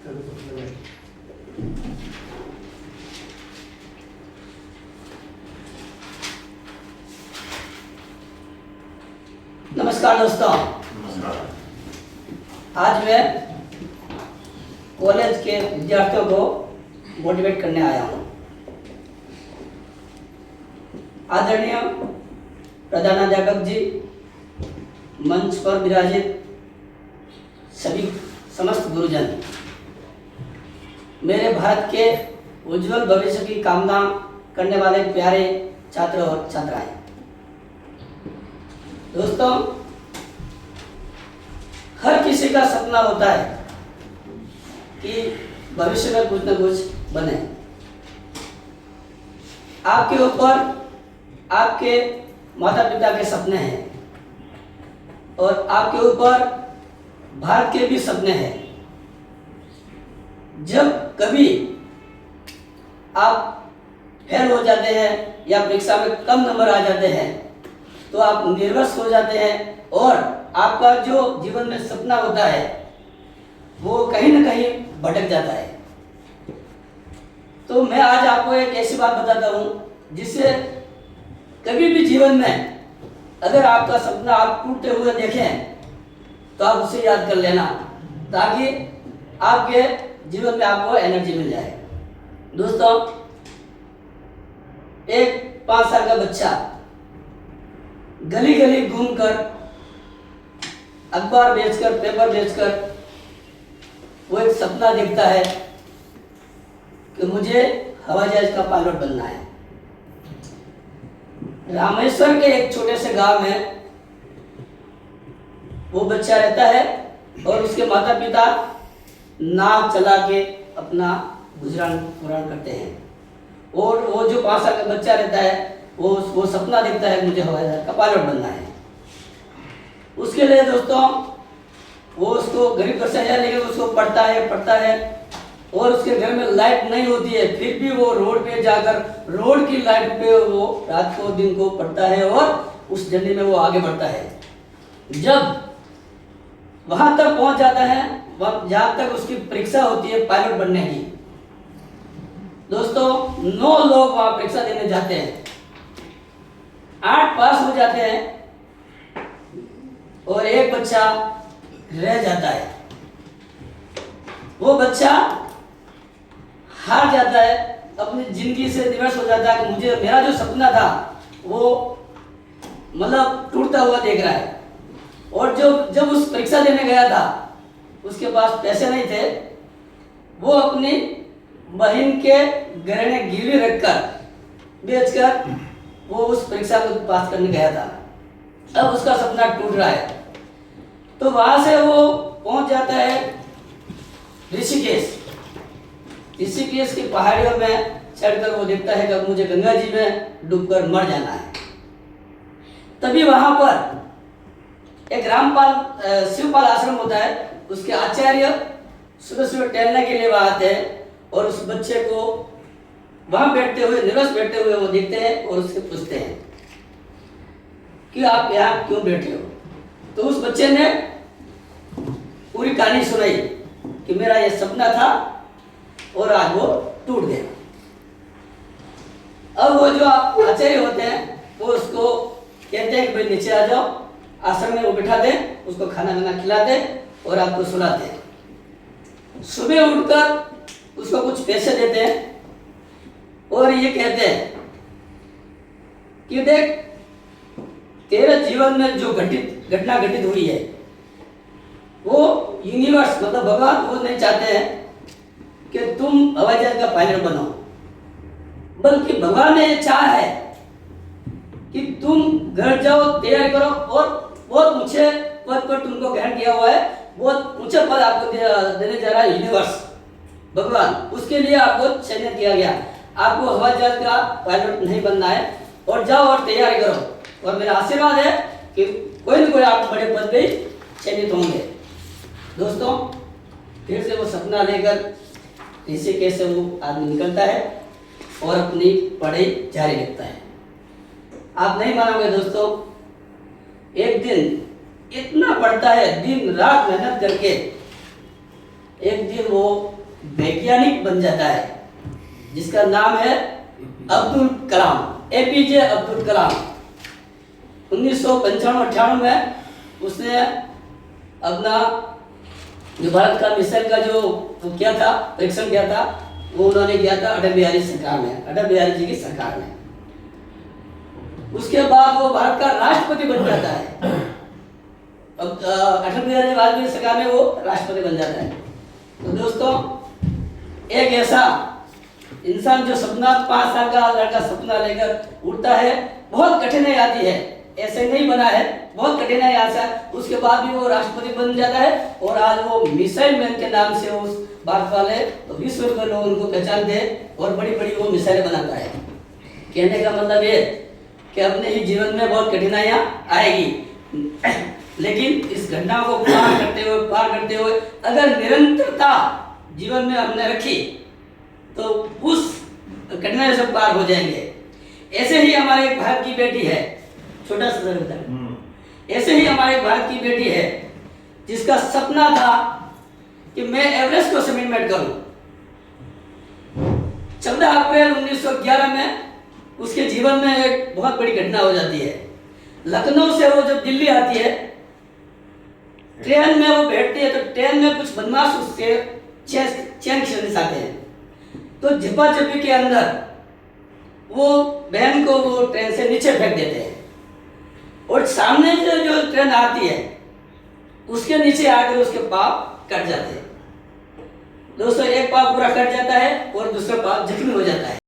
नमस्कार दोस्तों। आज मैं कॉलेज के विद्यार्थियों को मोटिवेट करने आया हूँ। आदरणीय प्रधानाध्यापक जी, मंच पर विराजित सभी समस्त गुरुजन, मेरे भारत के उज्जवल भविष्य की कामना करने वाले प्यारे छात्र और छात्राएं, दोस्तों, हर किसी का सपना होता है कि भविष्य में कुछ न कुछ बने। आपके ऊपर आपके माता पिता के सपने हैं और आपके ऊपर भारत के भी सपने हैं। जब कभी आप फेल हो जाते हैं या परीक्षा में कम नंबर आ जाते हैं तो आप निर्वस हो जाते हैं और आपका जो जीवन में सपना होता है वो कहीं न कहीं भटक जाता है। तो मैं आज आपको एक ऐसी बात बताता हूँ जिससे कभी भी जीवन में अगर आपका सपना आप टूटते हुए देखें तो आप उसे याद कर लेना, ताकि आपके जीवन में आपको एनर्जी मिल जाए। दोस्तों, एक 5 साल का बच्चा गली गली घूमकर अखबार बेचकर, पेपर बेचकर वो एक सपना देखता है कि मुझे हवाई जहाज का पायलट बनना है। रामेश्वर के एक छोटे से गांव में वो बच्चा रहता है और उसके माता पिता नाव चला के अपना गुजरान पुराण करते हैं। और वो जो 5 साल का बच्चा रहता है वो सपना देखता है मुझे हवाई जहाज का पायलट बनना है। उसके लिए दोस्तों वो उसको गरीब घर से आया, लेकिन उसको पढ़ता है और उसके घर में लाइट नहीं होती है, फिर भी वो रोड पे जाकर रोड की लाइट पे वो रात को दिन को पढ़ता है और उस जर्नी में वो आगे बढ़ता है। जब वहां तक पहुंच जाता है जहां तक उसकी परीक्षा होती है पायलट बनने की, दोस्तों 9 लोग वहां परीक्षा देने जाते हैं, 8 पास हो जाते हैं और एक बच्चा रह जाता है। वो बच्चा हार जाता है, अपनी जिंदगी से निराश हो जाता है कि मुझे मेरा जो सपना था वो मतलब टूटता हुआ देख रहा है। और जब उस परीक्षा देने गया था उसके पास पैसे नहीं थे, वो अपनी बहन के गहने गिरवी रखकर बेचकर वो उस परीक्षा को पास करने गया था। अब उसका सपना टूट रहा है। तो वहां से वो पहुंच जाता है ऋषिकेश की पहाड़ियों में चढ़कर वो देखता है कि मुझे गंगा जी में डूबकर मर जाना है। तभी वहां पर एक रामपाल शिवपाल आश्रम होता है, उसके आचार्य सुबह सुबह टहलने के लिए वहां आते हैं और उस बच्चे को वहां बैठते हुए निर्वस बैठते हुए वो देखते हैं और उससे पूछते हैं कि आप यहाँ क्यों बैठे हो। तो उस बच्चे ने पूरी कहानी सुनाई कि मेरा ये सपना था और आज वो टूट गया। अब वो जो आचार्य होते हैं वो उसको कहते हैं कि भाई नीचे आ जाओ, आश्रम में वो बिठा दें, उसको खाना खिलाते और आपको सुलाते हैं। सुबह उठकर उसको कुछ पैसे देते हैं और ये कहते हैं कि देख, तेरे जीवन में जो घटना घटित हुई है वो यूनिवर्स मतलब भगवान वो नहीं चाहते हैं कि तुम हवाई जहाज का पायलट बनो, बल्कि भगवान ने ये चाहा है कि तुम घर जाओ, तैयारी करो और बहुत ऊंचे पद पर तुमको ग्रहण किया हुआ है, बहुत ऊंचा पद आपको देने जा रहा है यूनिवर्स भगवान। उसके लिए आपको चयनित किया गया, आपको हवाई जहाज का पायलट नहीं बनना है और जाओ और तैयारी करो। और मेरा आशीर्वाद है कि कोई न कोई आप बड़े पद पे चयनित होंगे। दोस्तों, फिर से वो सपना लेकर ऋषिकेश से वो आदमी निकलता है और अपनी पढ़ाई जारी रखता है। आप नहीं मानोगे दोस्तों, एक दिन इतना पढ़ता है, दिन रात मेहनत करके एक दिन वो वैज्ञानिक बन जाता है जिसका नाम है अब्दुल कलाम, एपीजे अब्दुल कलाम। 1995-98 में उसने अपना जो भारत का मिसाइल का जो किया था, परीक्षण किया था, वो उन्होंने किया था अटल बिहारी सरकार में, अटल बिहारी जी की सरकार में। उसके बाद वो भारत का राष्ट्रपति बन जाता है। अब अटल बिहारी वाजपेयी सरकार में वो राष्ट्रपति बन जाता है। तो दोस्तों, एक ऐसा इंसान जो सपना 5 साल का लड़का सपना लेकर उठता है, बहुत कठिनाई आती है, ऐसे नहीं बना है, बहुत कठिनाई आता है, उसके बाद भी वो राष्ट्रपति बन जाता है और आज वो मिसाइल मैन के नाम से उस भारत वाले तो विश्व भर लोग उनको पहचानते हैं और बड़ी बड़ी वो मिसाइलें बनाता है। कहने का मतलब ये कि अपने ही जीवन में बहुत कठिनाइयाँ आएगी, लेकिन इस घटना को पार करते हुए अगर निरंतरता जीवन में हमने रखी तो उस कठिनाई से पार हो जाएंगे। ऐसे ही हमारे एक भारत की बेटी है, छोटा सा ऐसे ही हमारे एक भारत की बेटी है जिसका सपना था कि मैं एवरेस्ट को समिट करूं। 14 अप्रैल 1911 में उसके जीवन में एक बहुत बड़ी घटना हो जाती है। लखनऊ से वो जब दिल्ली आती है, ट्रेन में वो बैठती है तो ट्रेन में कुछ बदमाश उससे चैन खींचने आते हैं, तो झपाझपी के अंदर वो बहन को वो ट्रेन से नीचे फेंक देते हैं और सामने से जो ट्रेन आती है उसके नीचे आकर उसके पाँव कट जाते हैं। दोस्तों, एक पाँव पूरा कट जाता है और दूसरा पाँव जख्मी हो जाता है।